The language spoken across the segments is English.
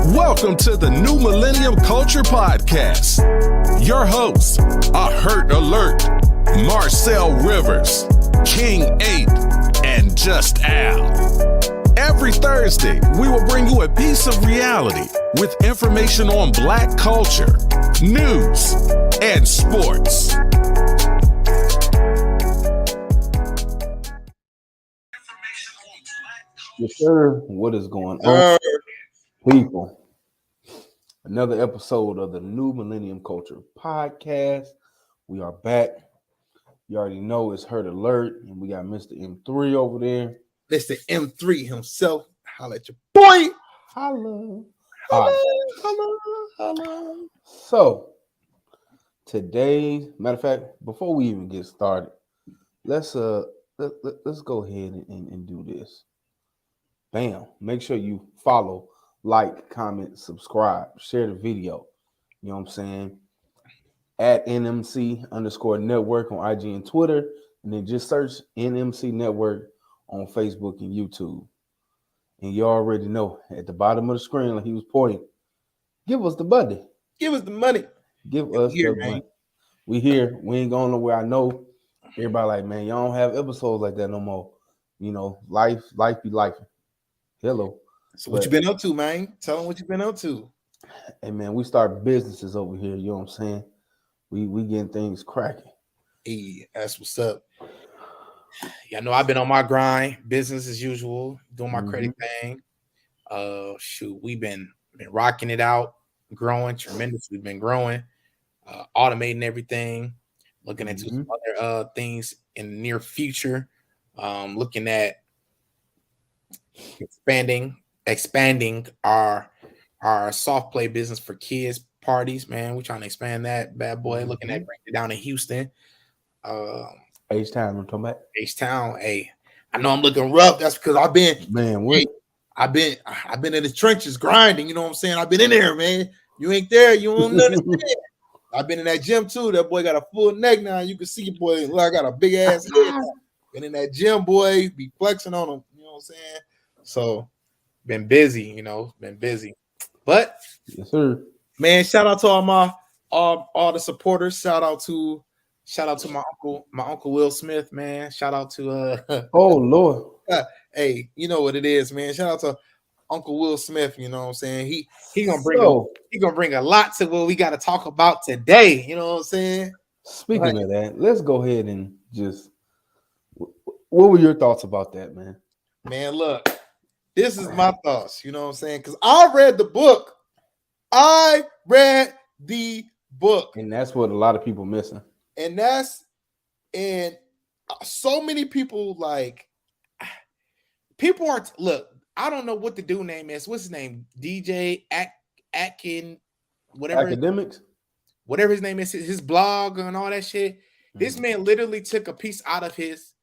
Welcome to the New Millennium Culture Podcast. Your hosts are Hurt Alert, Marcel Rivers, King 8, and Just Al. Every Thursday, we will bring you a piece of reality with information on Black culture, news, and sports. Yes, sir. What is going on, people? Another episode of the New Millennium Culture Podcast. We are back. You already know it's Hurt Alert, and we got Mr. M3 over there. Mr. M3 himself. Holla at your boy. Holla. Holla. So, today, matter of fact, before we even get started, let's go ahead and do this. Bam. Make sure you follow, like, comment, subscribe, share the video. You know what I'm saying? At NMC_network on IG and Twitter. And then just search NMC Network on Facebook and YouTube. And you already know at the bottom of the screen, like he was pointing, give us the money. Give us the money. Give us the money. We here. We ain't going nowhere. I know everybody like, man, y'all don't have episodes like that no more. You know, life be life. Hello. So what you been up to, man? Tell them what you been up to. Hey, man, we start businesses over here. You know what I'm saying? We getting things cracking. Hey, that's what's up. Yeah, I know I've been on my grind, business as usual, doing my credit thing. We've been rocking it out, growing tremendously. We've been growing, automating everything, looking into some other things in the near future. Looking at expanding our soft play business for kids parties, man. We're trying to expand that bad boy. Looking at bringing it down in Houston. H-Town, I'm talking about. H-Town, hey. I know I'm looking rough. That's because I've been I've been in the trenches grinding, you know what I'm saying? I've been in there, man. You ain't there, you don't understand. I've been in that gym too. That boy got a full neck now. You can see, boy, look, I got a big ass head. Been in that gym, boy, be flexing on him, you know what I'm saying? So been busy, But yes, sir. Man, shout out to all the supporters. Shout out to my uncle Will Smith, man. Shout out to oh Lord. Hey, you know what it is, man. Shout out to Uncle Will Smith, you know what I'm saying? He gonna bring a lot to what we got to talk about today, you know what I'm saying? Speaking of that, let's go ahead and just what were your thoughts about that, man? Man, look, This is my thoughts. You know what I'm saying? Because I read the book. And that's what a lot of people missing. And so many people look. I don't know what the dude name is. What's his name? DJ Atkin, whatever. Academics. Whatever his name is, his blog and all that shit. This man literally took a piece out of his.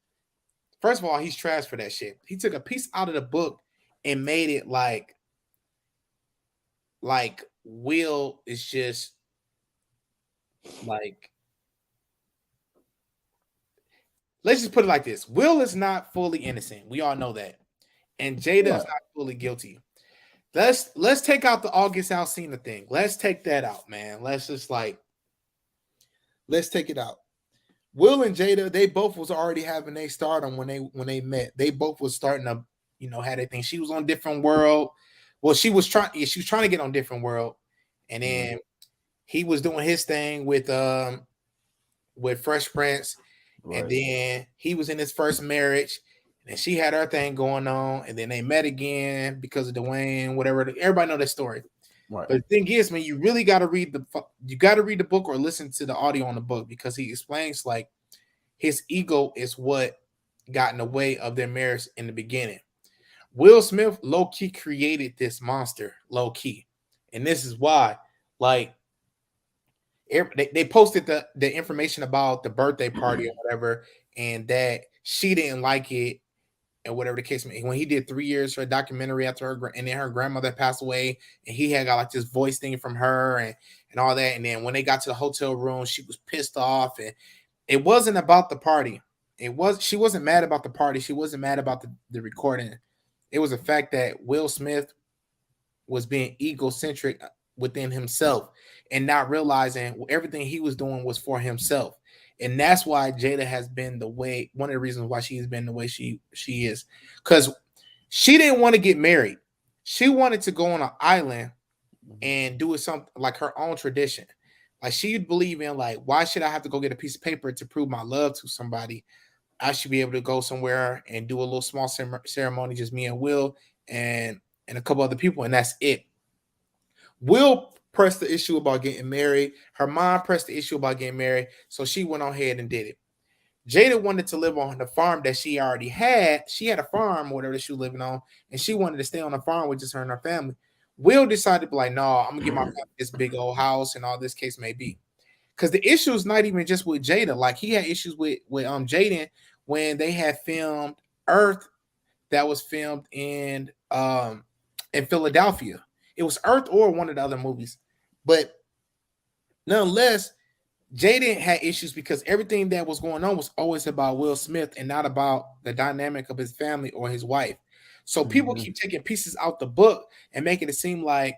First of all, he's trash for that shit. He took a piece out of the book and made it like Will is just like. Let's just put it like this: Will is not fully innocent. We all know that, and Jada is not fully guilty. Let's take out the August Alsina thing. Let's take that out, man. Let's take it out. Will and Jada, they both was already having their stardom when they met. They both was starting to, had their thing. She was on Different World. Well, she was trying to get on Different World, and then he was doing his thing with Fresh Prince, and then he was in his first marriage. And she had her thing going on, and then they met again because of Dwayne, whatever. Everybody know that story. Right. But the thing is, man, you really got to read the book or listen to the audio on the book, because he explains like his ego is what got in the way of their marriage in the beginning. Will Smith low-key created this monster, low-key. And this is why, like, they posted the information about the birthday party or whatever, and that she didn't like it, and whatever the case may be. When he did 3 years for a documentary after her, and then her grandmother passed away, and he had got like this voice thing from her and all that. And then when they got to the hotel room, she was pissed off, and it wasn't about the party. She wasn't mad about the party. She wasn't mad about the recording. It was the fact that Will Smith was being egocentric within himself and not realizing everything he was doing was for himself. And that's why Jada has been one of the reasons why she's been the way she is. Because she didn't want to get married. She wanted to go on an island and do it something like her own tradition. Like, she'd believe in, like, why should I have to go get a piece of paper to prove my love to somebody? I should be able to go somewhere and do a little small ceremony, just me and Will and a couple other people, and that's it. Will pressed the issue about getting married. Her mom pressed the issue about getting married, so she went on ahead and did it. Jada wanted to live on the farm that she already had. She had a farm, whatever she was living on, and she wanted to stay on the farm with just her and her family. Will decided to be like, no, I'm gonna get my family this big old house and all this case may be. Because the issue is not even just with Jada. Like, he had issues with Jaden when they had filmed Earth, that was filmed in Philadelphia. It was Earth or one of the other movies. But nonetheless, Jaden had issues because everything that was going on was always about Will Smith and not about the dynamic of his family or his wife. So people keep taking pieces out the book and making it seem like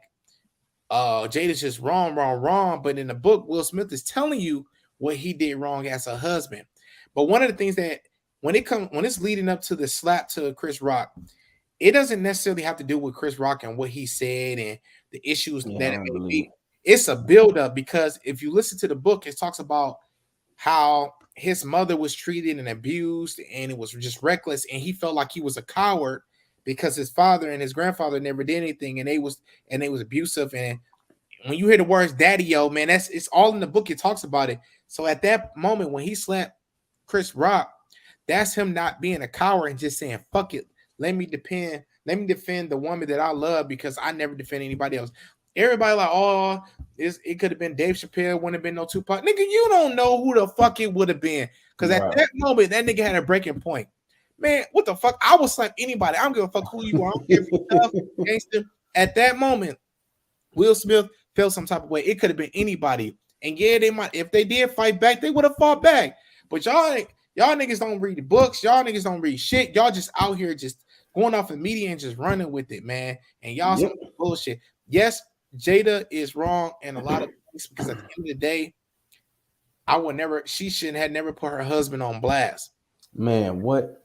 Jada's just wrong. But in the book, Will Smith is telling you what he did wrong as a husband. But one of the things that when it's leading up to the slap to Chris Rock, it doesn't necessarily have to do with Chris Rock and what he said and the issues that it may be. It's a buildup, because if you listen to the book, it talks about how his mother was treated and abused, and it was just reckless, and he felt like he was a coward because his father and his grandfather never did anything, and they was abusive. And when you hear the words "daddy-o," man, it's all in the book. It talks about it. So at that moment when he slapped Chris Rock, that's him not being a coward and just saying, "Fuck it, let me defend the woman that I love because I never defend anybody else." Everybody like, oh, it could have been Dave Chappelle, wouldn't have been no Tupac. Nigga, you don't know who the fuck it would have been. Because at that moment, that nigga had a breaking point. Man, what the fuck? I would slap anybody. I don't give a fuck who you are. I don't care if you're tough, gangster. At that moment, Will Smith felt some type of way. It could have been anybody. And yeah, they might, if they did fight back, they would have fought back. But y'all niggas don't read the books. Y'all niggas don't read shit. Y'all just out here just going off the media and just running with it, man. And y'all some bullshit. Yes, Jada is wrong in a lot of things, because at the end of the day, she shouldn't have never put her husband on blast. Man, what?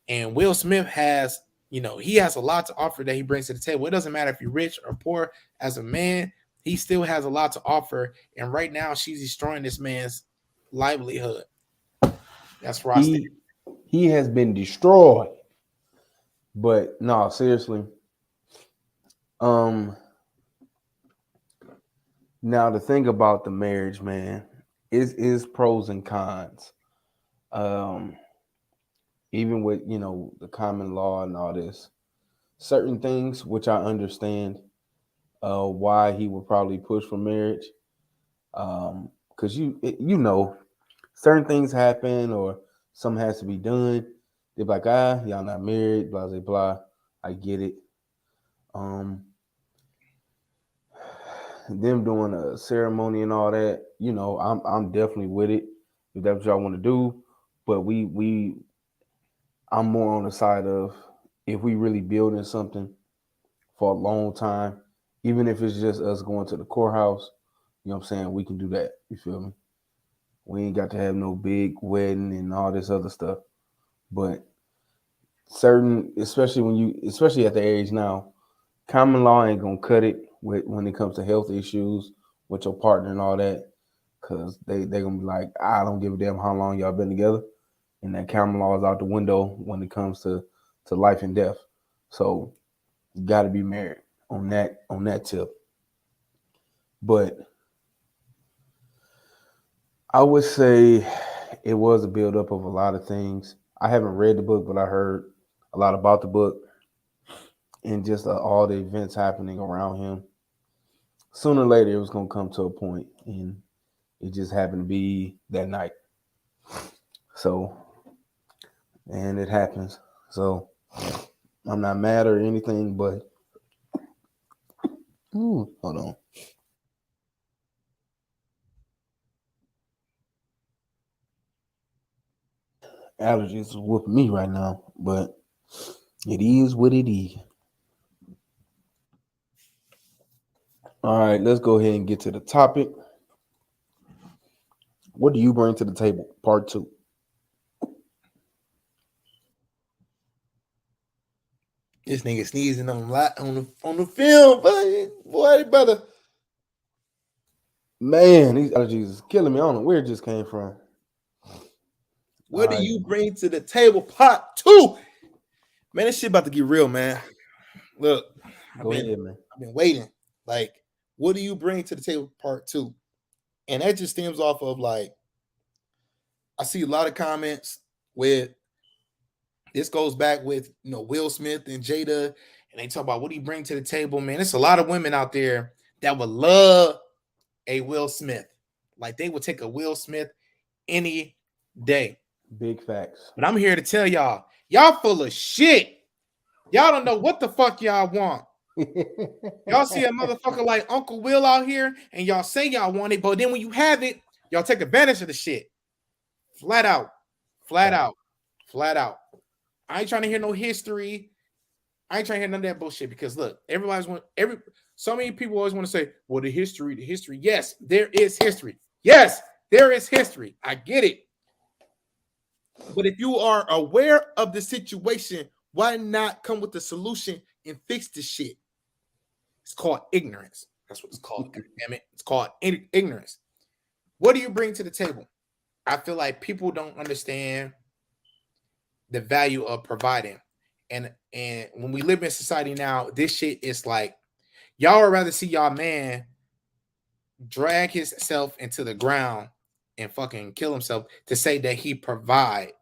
And Will Smith has, he has a lot to offer that he brings to the table. It doesn't matter if you're rich or poor. As a man, he still has a lot to offer. And right now, she's destroying this man's livelihood. That's where I stand. He has been destroyed. But no, seriously, Now the thing about the marriage, man, is pros and cons. Um, Even with the common law and all this, certain things which I understand why he would probably push for marriage, because certain things happen or something has to be done. They're like, y'all not married, blah blah blah. I get it. Um, them doing a ceremony and all that, I'm definitely with it if that's what y'all want to do. But I'm more on the side of, if we really building something for a long time, even if it's just us going to the courthouse, you know what I'm saying, we can do that. You feel me? We ain't got to have no big wedding and all this other stuff. But especially at the age now, common law ain't gonna cut it when it comes to health issues with your partner and all that, because they gonna be like, I don't give a damn how long y'all been together, and that common law is out the window when it comes to life and death. So you got to be married on that tip. But I would say it was a buildup of a lot of things. I haven't read the book, but I heard a lot about the book and just all the events happening around him. Sooner or later, it was going to come to a point, and it just happened to be that night. So, and it happens. So, I'm not mad or anything, but hold on. Allergies is whooping me right now, but it is what it is. All right, let's go ahead and get to the topic. What do you bring to the table? Part 2. This nigga sneezing on the film, boy, brother. Man, these allergies is killing me. I don't know where it just came from. What do you bring to the table? Part 2. Man, this shit about to get real, man. Look, Go ahead, man. I've been waiting. Like, what do you bring to the table? Part 2. And that just stems off of, like, I see a lot of comments with, this goes back with, Will Smith and Jada, and they talk about what do you bring to the table, man. There's a lot of women out there that would love a Will Smith. Like, they would take a Will Smith any day. Big facts. But I'm here to tell y'all full of shit. Y'all don't know what the fuck y'all want. Y'all see a motherfucker like Uncle Will out here, and y'all say y'all want it, but then when you have it, y'all take advantage of the shit. Flat out. I ain't trying to hear no history. I ain't trying to hear none of that bullshit, because look, so many people always want to say, well, the history. Yes, there is history. Yes, there is history. I get it. But if you are aware of the situation, why not come with the solution and fix the shit? It's called ignorance. That's what it's called. Damn it. It's called ignorance. What do you bring to the table? I feel like people don't understand the value of providing. And when we live in society now, this shit is like, y'all would rather see y'all man drag himself into the ground and fucking kill himself to say that he provided.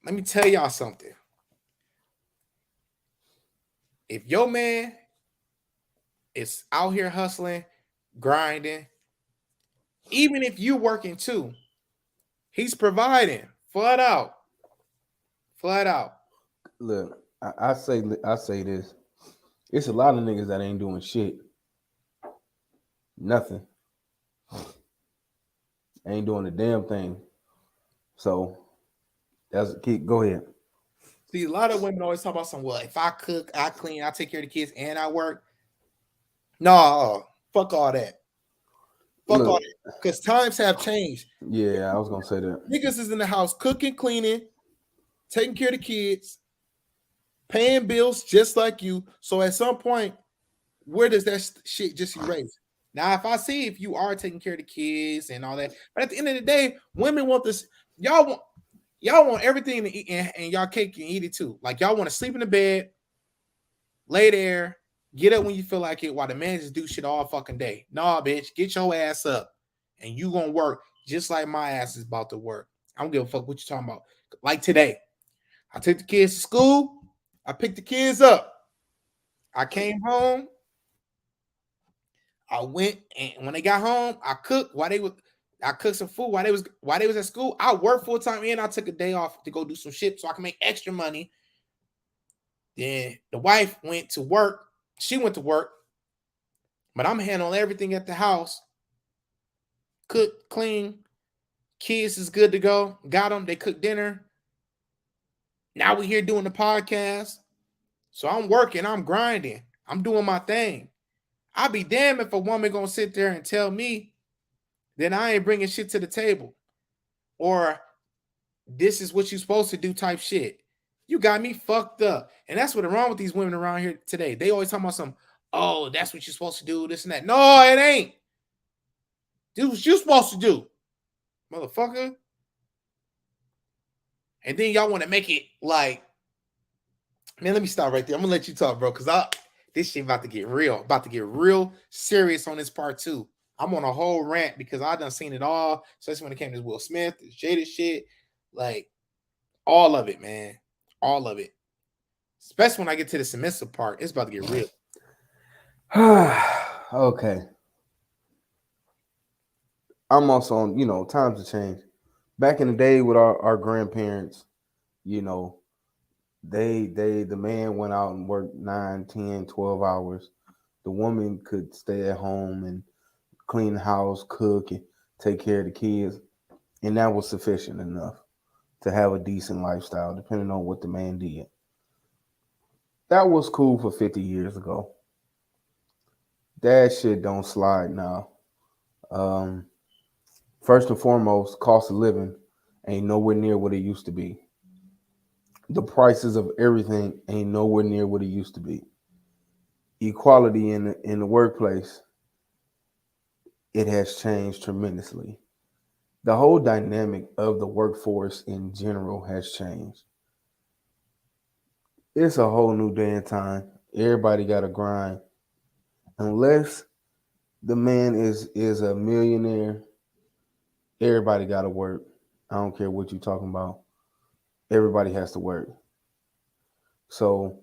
Let me tell y'all something. If your man is out here hustling, grinding, even if you working too, he's providing. Flat out. Look, I say this. It's a lot of niggas that ain't doing shit. Nothing. Ain't doing a damn thing. So go ahead. See, a lot of women always talk about something. Well, if I cook, I clean, I take care of the kids, and I work. No, fuck all that. Fuck all that. Because times have changed. Yeah, I was gonna say that. Niggas is in the house cooking, cleaning, taking care of the kids, paying bills just like you. So at some point, where does that shit just erase? Now, if you are taking care of the kids and all that, but at the end of the day, women want this. Y'all want. Y'all want everything to eat, and y'all cake and eat it too. Like y'all want to sleep in the bed, lay there, get up when you feel like it, while the man just do shit all fucking day. Nah, bitch, get your ass up, and you gonna work just like my ass is about to work. I don't give a fuck what you talking about. Like today, I took the kids to school. I picked the kids up. I came home. I went, and when they got home, I cooked I cooked some food while they was at school. I worked full time and I took a day off to go do some shit so I can make extra money. Then the wife went to work. She went to work, but I'm handling everything at the house. Cook, clean, kids is good to go. Got them. They cooked dinner. Now we're here doing the podcast. So I'm working. I'm grinding. I'm doing my thing. I'll be damned if a woman gonna sit there and tell me that I ain't bringing shit to the table, or this is what you're supposed to do type shit. You got me fucked up. And that's what's wrong with these women around here today. They always talking about some, oh, that's what you're supposed to do, this and that. No, it ain't. This is what you're supposed to do, motherfucker. And then y'all want to make it like, man, let me stop right there. I'm gonna let you talk, bro, because this shit about to get real serious on this part too. I'm on a whole rant because I done seen it all, especially when it came to Will Smith, this Jada shit, like all of it, man, all of it. Especially when I get to the submissive part, it's about to get real. Okay. I'm also on, times have changed. Back in the day with our grandparents, the man went out and worked 9, 10, 12 hours. The woman could stay at home and clean the house, cook, and take care of the kids. And that was sufficient enough to have a decent lifestyle, depending on what the man did. That was cool for 50 years ago. That shit don't slide now. First and foremost, cost of living ain't nowhere near what it used to be. The prices of everything ain't nowhere near what it used to be. Equality in the workplace, it has changed tremendously. The whole dynamic of the workforce in general has changed. It's a whole new day and time. Everybody got to grind. Unless the man is a millionaire, everybody got to work. I don't care what you're talking about. Everybody has to work. So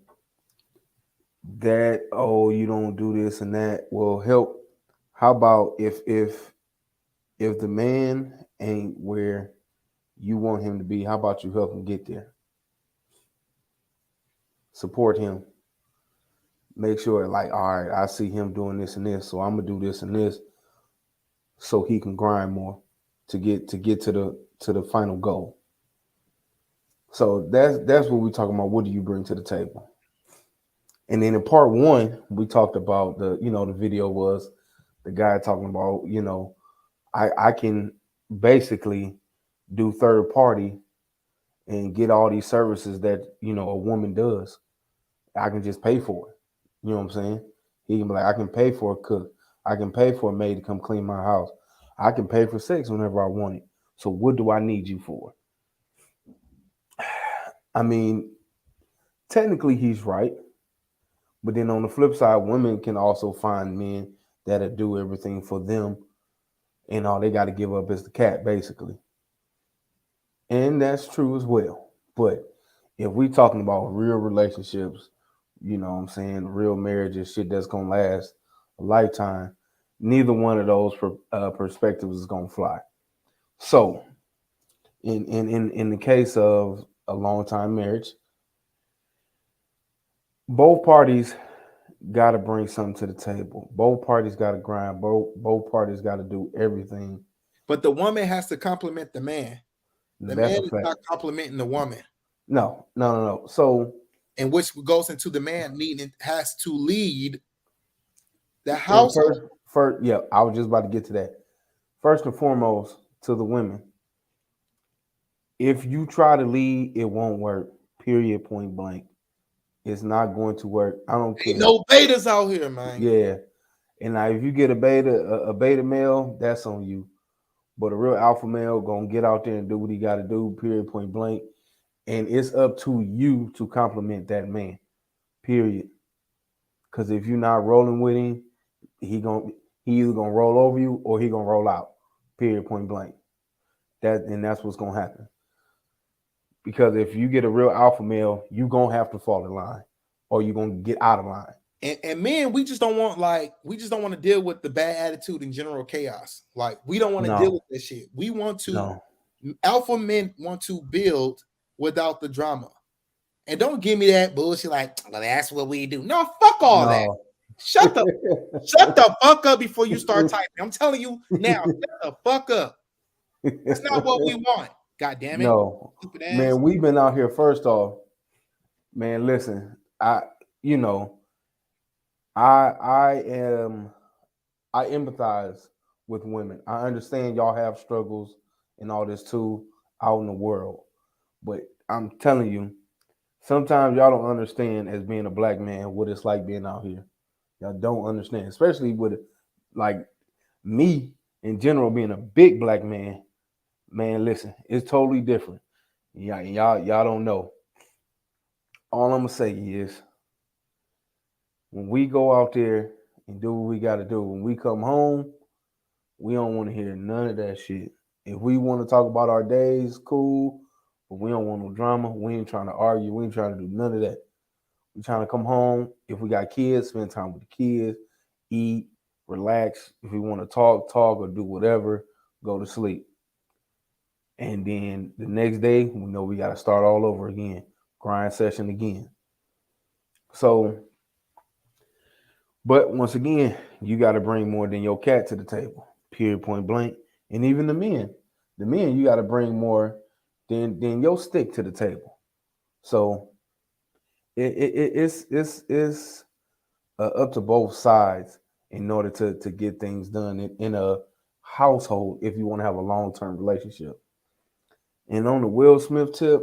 that, you don't do this and that will help. How about if the man ain't where you want him to be, how about you help him get there? Support him. Make sure, like, all right, I see him doing this and this, so I'm gonna do this and this, so he can grind more to get to the final goal. So that's what we're talking about. What do you bring to the table? And then in part one, we talked about the video was the guy talking about, I can basically do third party and get all these services that, a woman does. I can just pay for it. You know what I'm saying? He can be like, I can pay for a cook. I can pay for a maid to come clean my house. I can pay for sex whenever I want it. So what do I need you for? I mean, technically he's right. But then on the flip side, women can also find men that'll do everything for them. And all they got to give up is the cat, basically. And that's true as well. But if we talking about real relationships, you know what I'm saying, real marriages, shit that's going to last a lifetime, neither one of those perspectives is going to fly. So in the case of a long-time marriage, both parties got to bring something to the table. Both parties got to grind. Both parties got to do everything. But the woman has to compliment the man. The man is not complimenting the woman. No. So, and which goes into the man has to lead the household. First, yeah, I was just about to get to that. First and foremost, to the women, if you try to lead, it won't work. Period. Point blank. It's not going to work. I don't care. Ain't no betas out here, man. Yeah, and now if you get a beta male, that's on you. But a real alpha male gonna get out there and do what he got to do. Period. Point blank. And it's up to you to compliment that man. Period. Because if you're not rolling with him, he either gonna roll over you or he gonna roll out. Period. Point blank. That's what's gonna happen. Because if you get a real alpha male, you gonna have to fall in line, or you gonna get out of line. And men, we just don't want to deal with the bad attitude and general chaos. Like, we don't want to deal with that shit. We want to. Alpha men want to build without the drama. And don't give me that bullshit like, well, that's what we do. No, fuck all that. Shut the fuck up before you start typing. I'm telling you now, shut the fuck up. That's not what we want. God damn it. No, man, we've been out here. First off, man, listen, I empathize with women. I understand y'all have struggles and all this too out in the world. But I'm telling you, sometimes y'all don't understand as being a black man what it's like being out here. Y'all don't understand, especially with like me in general being a big black man. Man, listen, it's totally different. Y'all don't know. All I'm gonna say is, when we go out there and do what we got to do, when we come home, we don't want to hear none of that shit. If we want to talk about our days, cool, but we don't want no drama. We ain't trying to argue. We ain't trying to do none of that. We trying to come home. If we got kids, spend time with the kids, eat, relax. If we want to talk or do whatever, go to sleep. And then the next day, we know we got to start all over again, grind session again. So, but once again, you got to bring more than your cat to the table, period, point blank. And even the men, you got to bring more than your stick to the table. So it's up to both sides in order to get things done in a household if you want to have a long-term relationship. And on the Will Smith tip,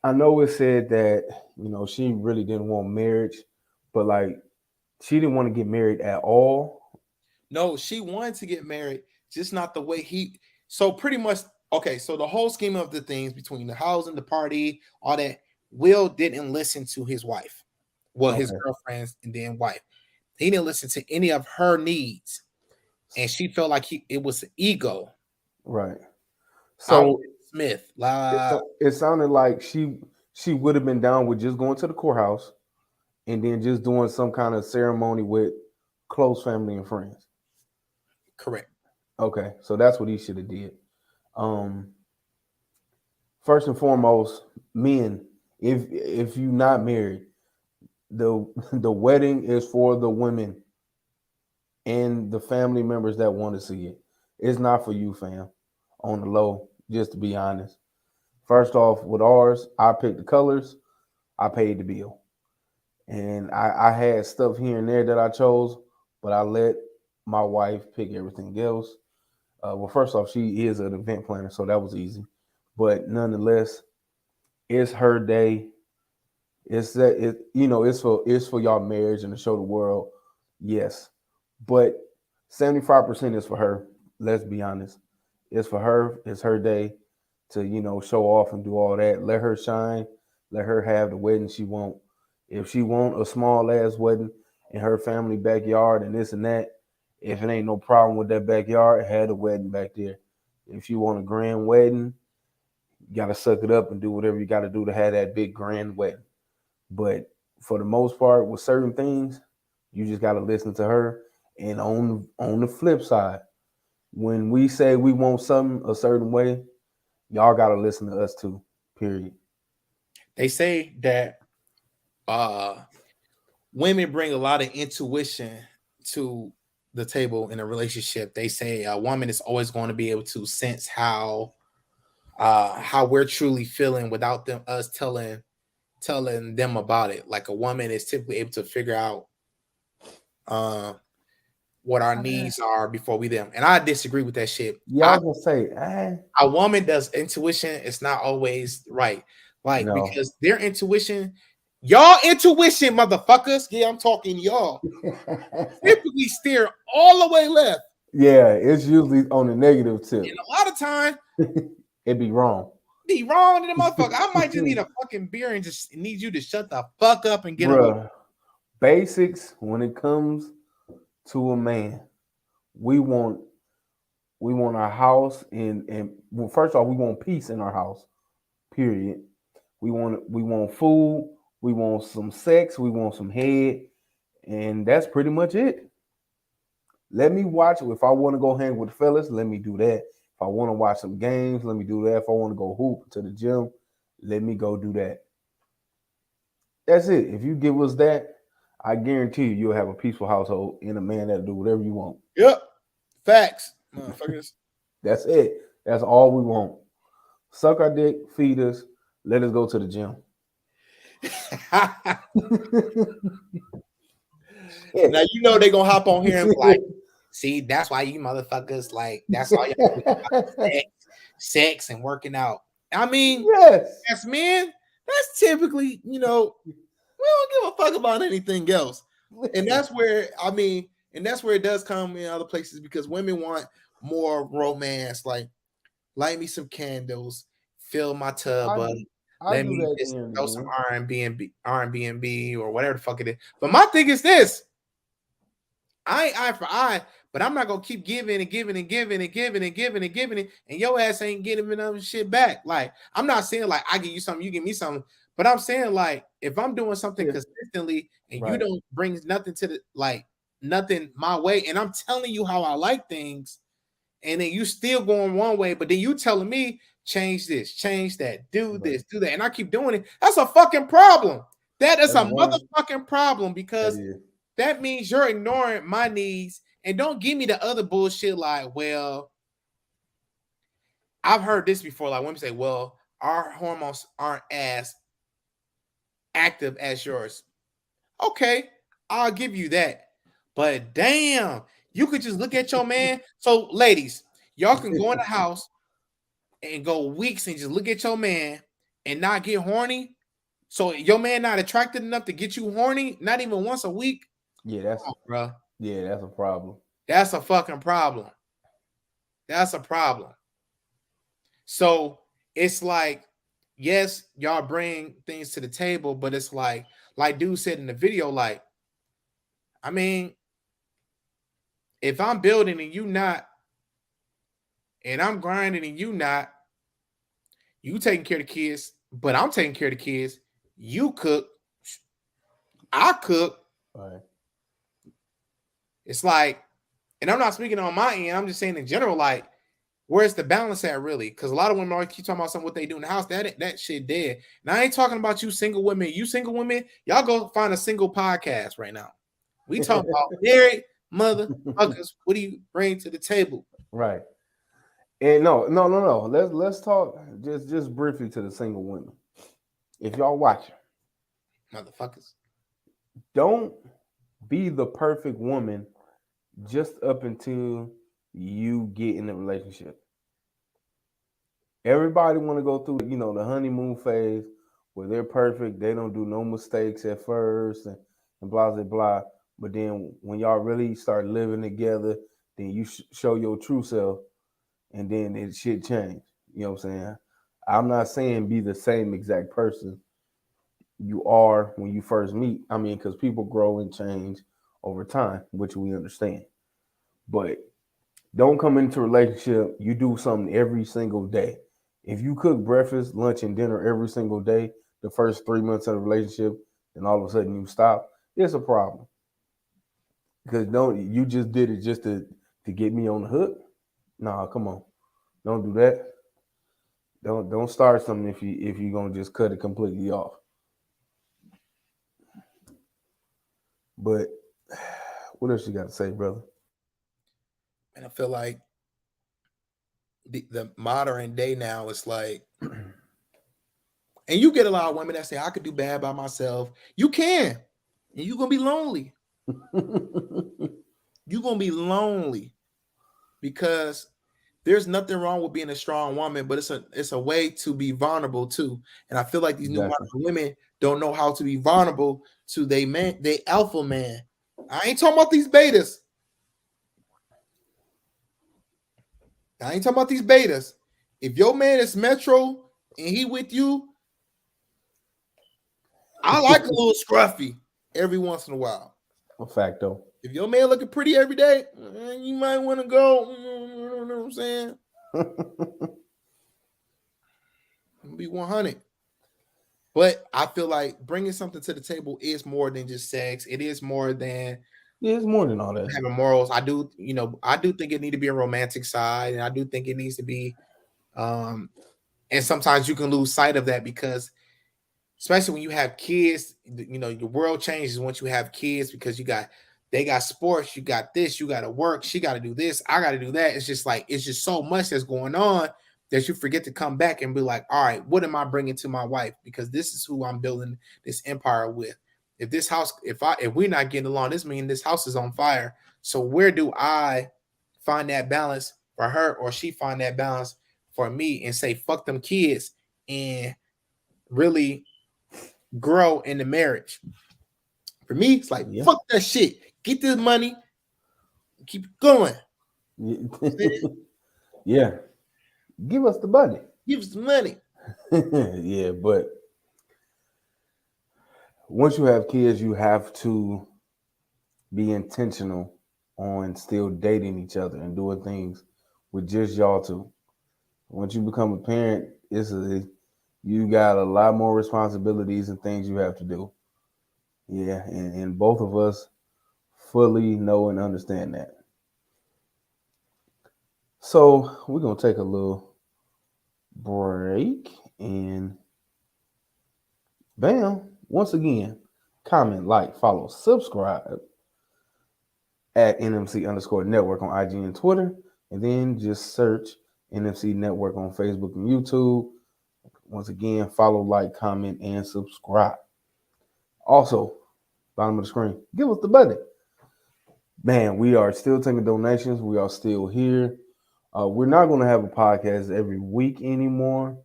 I know it said that, she really didn't want marriage, but like, she didn't want to get married at all. No, she wanted to get married, just not the way so pretty much, okay, so the whole scheme of the things between the house and the party, all that, Will didn't listen to his wife. Well, his girlfriends and then wife. He didn't listen to any of her needs. And she felt like it was ego. Right. So Smith. It sounded like she would have been down with just going to the courthouse and then just doing some kind of ceremony with close family and friends. Correct. Okay, so that's what he should have did. First and foremost, men, if you're not married, the wedding is for the women and the family members that want to see it. It's not for you, fam. On the low, just to be honest. First off, with ours, I picked the colors, I paid the bill. And I had stuff here and there that I chose, but I let my wife pick everything else. Well, first off, she is an event planner, so that was easy. But nonetheless, it's her day. It's for y'all marriage and to show the world, yes. But 75% is for her. Let's be honest. It's for her. It's her day to, show off and do all that. Let her shine. Let her have the wedding she want. If she want a small ass wedding in her family backyard and this and that, if it ain't no problem with that backyard, have the wedding back there. If you want a grand wedding, you got to suck it up and do whatever you got to do to have that big grand wedding. But for the most part, with certain things, you just got to listen to her. And on the flip side, when we say we want something a certain way, y'all got to listen to us too, period. They say that women bring a lot of intuition to the table in a relationship. They say a woman is always going to be able to sense how we're truly feeling without us telling them about it. Like, a woman is typically able to figure out what our needs are before we them. And I disagree with that shit. Yeah, I was gonna say, a woman does intuition. It's not always right. Like, no. Because their intuition, y'all intuition, motherfuckers. Yeah, I'm talking y'all. Typically steer all the way left. Yeah, it's usually on the negative tip. And a lot of time, it'd be wrong. Be wrong to the motherfucker. I might just need a fucking beer and just need you to shut the fuck up and get away. Basics when it comes to a man, we want our house and well, first off, we want peace in our house. Period. We want food. We want some sex. We want some head, and that's pretty much it. Let me watch. If I want to go hang with the fellas, let me do that. If I want to watch some games, let me do that. If I want to go hoop to the gym, let me go do that. That's it. If you give us that, I guarantee you'll have a peaceful household and a man that'll do whatever you want. Yep. Facts. Motherfuckers. That's it. That's all we want. Suck our dick, feed us, let us go to the gym. Now you know they're gonna hop on here and be like, see, that's why you motherfuckers like that's all y'all do sex and working out. I mean, yes, as men, that's typically, we don't give a fuck about anything else. And that's where it does come in other places because women want more romance, like light me some candles, fill my tub up. Let me just throw some R&B or whatever the fuck it is. But my thing is this. I ain't eye for eye, but I'm not gonna keep giving and giving and giving and giving and giving and giving it, and your ass ain't getting enough shit back. Like, I'm not saying like I give you something, you give me something, but I'm saying like if I'm doing something consistently and you don't bring nothing to nothing my way, and I'm telling you how I like things, and then you still going one way, but then you telling me change this, change that, do this, do that, and I keep doing it. That's a fucking problem. That's a motherfucking problem because that means you're ignoring my needs and don't give me the other bullshit like, well, I've heard this before. Like women say, well, our hormones aren't as active as yours. Okay, I'll give you that. But damn, you could just look at your man. So ladies, y'all can go in the house and go weeks and just look at your man and not get horny. So your man not attracted enough to get you horny, not even once a week. Yeah, that's a problem. That's a fucking problem. That's a problem. So it's like, yes, y'all bring things to the table, but it's like dude said in the video, like, I mean, if I'm building and you not, and I'm grinding and you not, you taking care of the kids, but I'm taking care of the kids. You cook, I cook. All right. It's like, and I'm not speaking on my end. I'm just saying in general, like, where's the balance at really? Because a lot of women always keep talking about something what they do in the house. That shit dead. Now I ain't talking about you single women. You single women, y'all go find a single podcast right now. We talking about married motherfuckers. What do you bring to the table? Right. And no. Let's talk just briefly to the single women. If y'all watching, motherfuckers, don't be the perfect woman just up until you get in a relationship. Everybody want to go through, the honeymoon phase where they're perfect. They don't do no mistakes at first and blah, blah, blah. But then when y'all really start living together, then you show your true self and then it shit change. You know what I'm saying? I'm not saying be the same exact person you are when you first meet. I mean, because people grow and change over time, which we understand. But don't come into a relationship, you do something every single day. If you cook breakfast, lunch, and dinner every single day, the first 3 months of the relationship, and all of a sudden you stop, it's a problem. Because you just did it just to get me on the hook? Nah, come on. Don't do that. Don't start something if you're gonna just cut it completely off. But what else you got to say, brother? And I feel like the modern day now is like, and you get a lot of women that say, I could do bad by myself. You can. And you're going to be lonely. You're going to be lonely because there's nothing wrong with being a strong woman, but it's a way to be vulnerable too. And I feel like these new modern women don't know how to be vulnerable to they alpha man. I ain't talking about these betas. I ain't talking about these betas. If your man is Metro and he with you, I like a little scruffy every once in a while. A facto. If your man looking pretty every day, you might want to go. You know what I'm saying? Be 100. But I feel like bringing something to the table is more than just sex. It is more than it's more than all that. Having morals. I do think it need to be a romantic side, and I do think it needs to be. And sometimes you can lose sight of that because, especially when you have kids, your world changes once you have kids because they got sports, you got this, you got to work, she got to do this, I got to do that. It's just so much that's going on that you forget to come back and be like, all right, what am I bringing to my wife? Because this is who I'm building this empire with. If this house, if we're not getting along, this means this house is on fire. So where do I find that balance for her, or she find that balance for me, and say fuck them kids and really grow in the marriage? For me, it's like fuck that shit. Get this money, keep it going. Yeah, give us the money. Give us the money. Yeah, but once you have kids, you have to be intentional on still dating each other and doing things with just y'all two. Once you become a parent, you got a lot more responsibilities and things you have to do. Yeah, and both of us fully know and understand that. So we're going to take a little break and bam, once again, comment, like, follow, subscribe at NMC_network on IG and Twitter, and then just search NMC Network on Facebook and YouTube. Once again, follow, like, comment, and subscribe. Also, bottom of the screen, give us the button. Man, we are still taking donations. We are still here. We're not going to have a podcast every week anymore,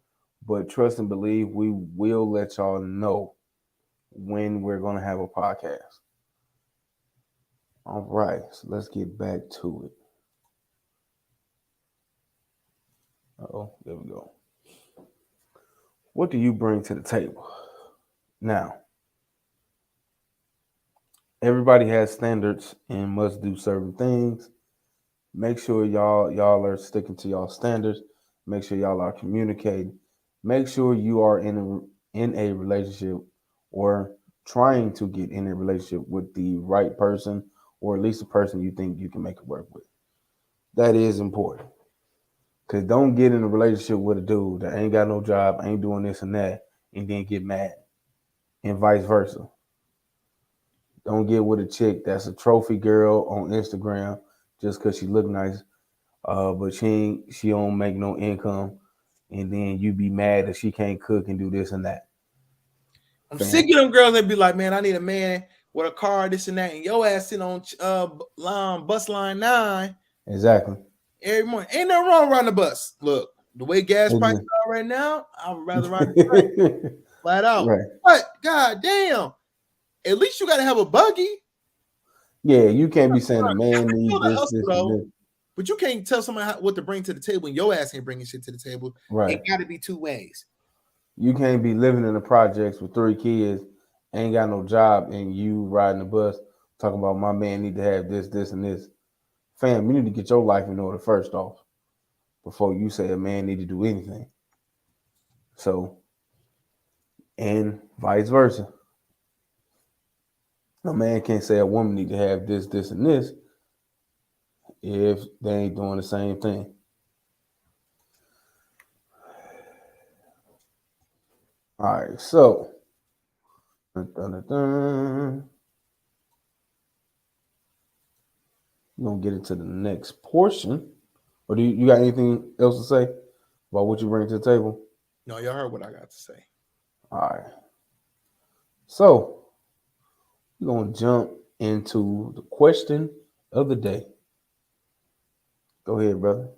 but trust and believe we will let y'all know when we're going to have a podcast. All right, so let's get back to it. Oh, there we go. What do you bring to the table? Now, everybody has standards and must do certain things. Make sure y'all are sticking to y'all standards. Make sure y'all are communicating. Make sure you are in a relationship or trying to get in a relationship with the right person, or at least the person you think you can make it work with. That is important. Because don't get in a relationship with a dude that ain't got no job, ain't doing this and that, and then get mad. And vice versa. Don't get with a chick that's a trophy girl on Instagram just because she look nice, but she don't make no income, and then you be mad that she can't cook and do this and that. I'm sick of them girls that be like, man, I need a man with a car, this and that, and your ass sitting on bus line 9. Exactly. Every morning. Ain't nothing wrong around the bus. Look, the way gas prices are right now, I would rather ride the train. Flat out. Right. But god damn, at least you gotta have a buggy. Yeah, you can't be saying a man needs this, and this. But you can't tell somebody what to bring to the table, and your ass ain't bringing shit to the table. Right. It gotta be two ways. You can't be living in the projects with 3 kids, ain't got no job, and you riding the bus talking about my man need to have this, this, and this. Fam, you need to get your life in order first off before you say a man need to do anything. So, and vice versa. A man can't say a woman need to have this, this, and this if they ain't doing the same thing. All right, so we're gonna get into the next portion. Or do you got anything else to say about what you bring to the table? No, y'all heard what I got to say. All right. So we're gonna jump into the question of the day. Go ahead, brother.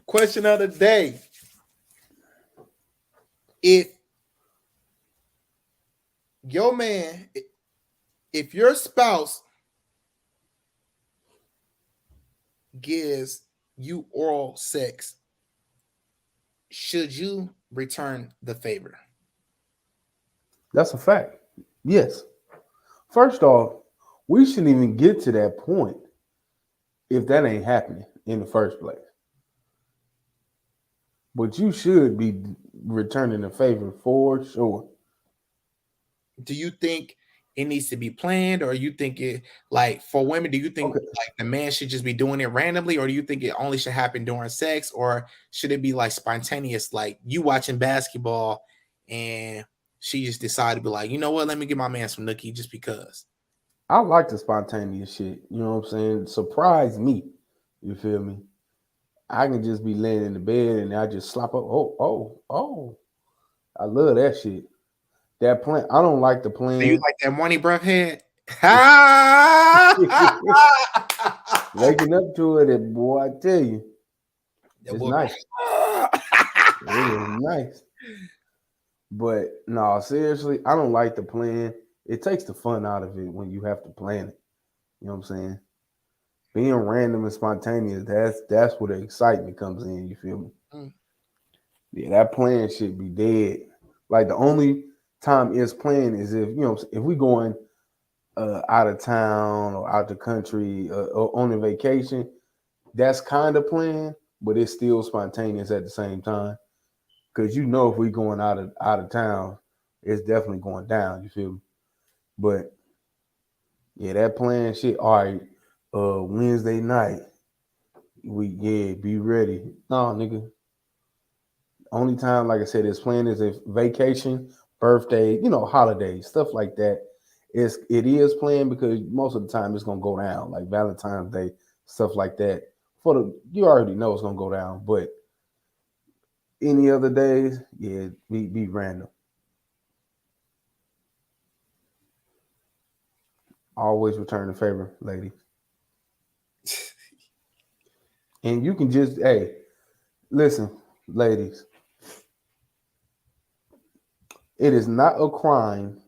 Question of the day. If your spouse gives you oral sex, should you return the favor? That's a fact. Yes. First off, we shouldn't even get to that point if that ain't happening in the first place. But you should be returning the favor for sure. Do you think it needs to be planned, or you think it, like, for women, do you think like the man should just be doing it randomly, or do you think it only should happen during sex, or should it be like spontaneous, like you watching basketball and she just decided to be like, you know what, let me get my man some nookie just because? I like the spontaneous shit. You know what I'm saying? Surprise me. You feel me? I can just be laying in the bed and I just slap up. Oh. I love that shit. That plan. I don't like the plan. Do you like that money breath head? Waking up to it, boy, I tell you. It's nice. It is nice. But no, seriously, I don't like the plan. It takes the fun out of it when you have to plan it. You know what I'm saying? Being random and spontaneous, that's where the excitement comes in. You feel me? Mm. Yeah, that plan should be dead. Like the only time it's planned is if, you know, if we going out of town or out the country or on a vacation, that's kind of planned, but it's still spontaneous at the same time. Because you know if we going out of town, it's definitely going down. You feel me? But yeah, that plan shit. All right, Wednesday night, be ready. No, nigga. Only time, like I said, it's planned is if vacation, birthday, you know, holidays, stuff like that. It is planned because most of the time it's gonna go down, like Valentine's Day, stuff like that. You already know it's gonna go down, but any other days, yeah, be random. Always return the favor, lady. And you can just, hey, listen, ladies. It is not a crime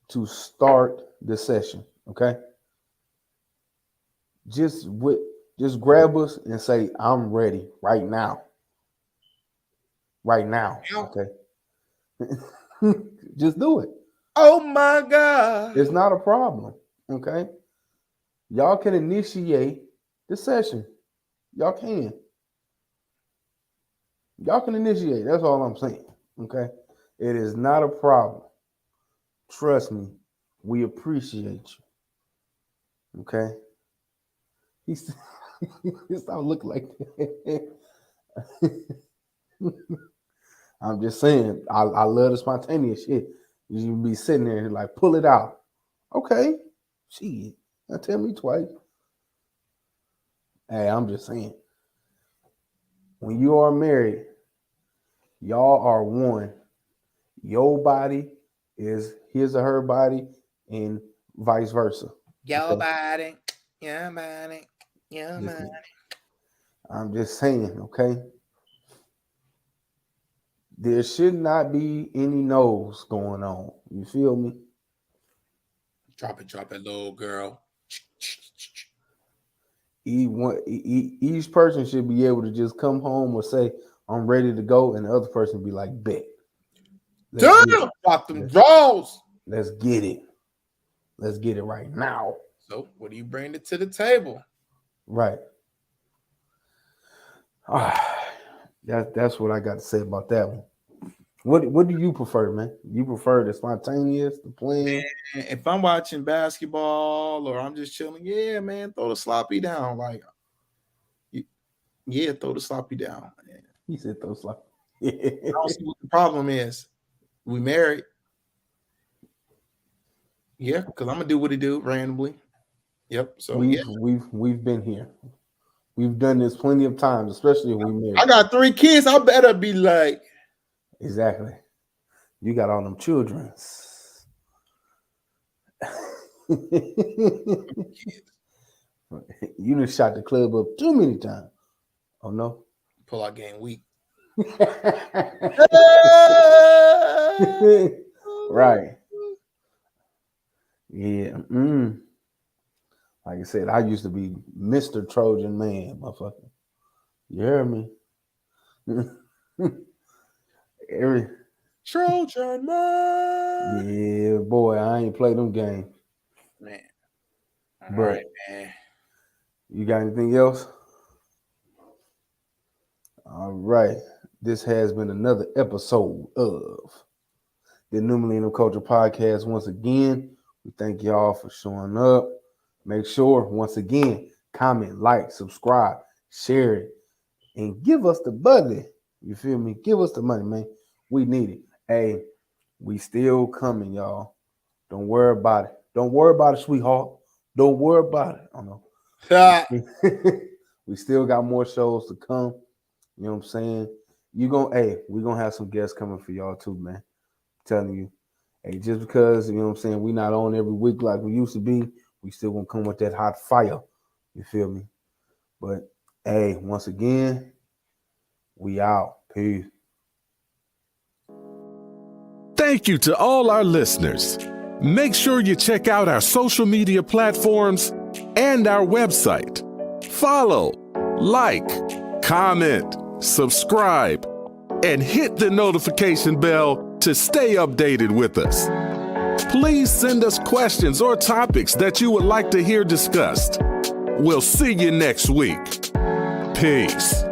to start the session, okay? Just grab us and say, I'm ready right now. Right now, okay? Just do it. Oh my God. It's not a problem, okay? Y'all can initiate the session. Y'all can. Y'all can initiate. That's all I'm saying, okay? It is not a problem. Trust me, we appreciate you, okay? He stop looking like that. I'm just saying, I love the spontaneous shit. You be sitting there and like, pull it out. Okay, shit. Now tell me twice. Hey, I'm just saying. When you are married, y'all are one. Your body is his or her body, and vice versa. Your body, your body, your body. I'm just saying, okay? There should not be any no's going on. You feel me? Drop it, little girl. Each person should be able to just come home or say, I'm ready to go, and the other person be like, bet. Damn! Drop them draws. Let's get it. Let's get it right now. So, what do you bring it to the table? Right. That's what I got to say about that one. What do you prefer, man? You prefer the spontaneous, the plan? If I'm watching basketball or I'm just chilling, yeah, man, throw the sloppy down. Like, yeah, throw the sloppy down. Man. He said throw sloppy. I don't see what the problem is. We married. Yeah, because I'm gonna do what he do randomly. Yep. So we've been here. We've done this plenty of times, especially when we married. I got 3 kids. I better be like. Exactly. You got all them children. You done shot the club up too many times. Oh no. Pull out game week. Right. Yeah. Like I said, I used to be Mr. Trojan Man, motherfucker. You hear me? Every Trojan man. Yeah, boy, I ain't played them games. Man. All But right, man. You got anything else? All right. This has been another episode of the New Millennial Culture Podcast. Once again, we thank y'all for showing up. Make sure, once again, comment, like, subscribe, share it, and give us the money. You feel me? Give us the money, man. We need it. Hey, we still coming, y'all. Don't worry about it. Don't worry about it, sweetheart. Don't worry about it. I know. We still got more shows to come. You know what I'm saying? We're gonna have some guests coming for y'all too, man. I'm telling you. Hey, just because, you know what I'm saying, we not on every week like we used to be, we still gonna come with that hot fire. You feel me? But hey, once again, we out. Peace. Thank you to all our listeners. Make sure you check out our social media platforms and our website. Follow, like, comment, subscribe, and hit the notification bell to stay updated with us. Please send us questions or topics that you would like to hear discussed. We'll see you next week. Peace.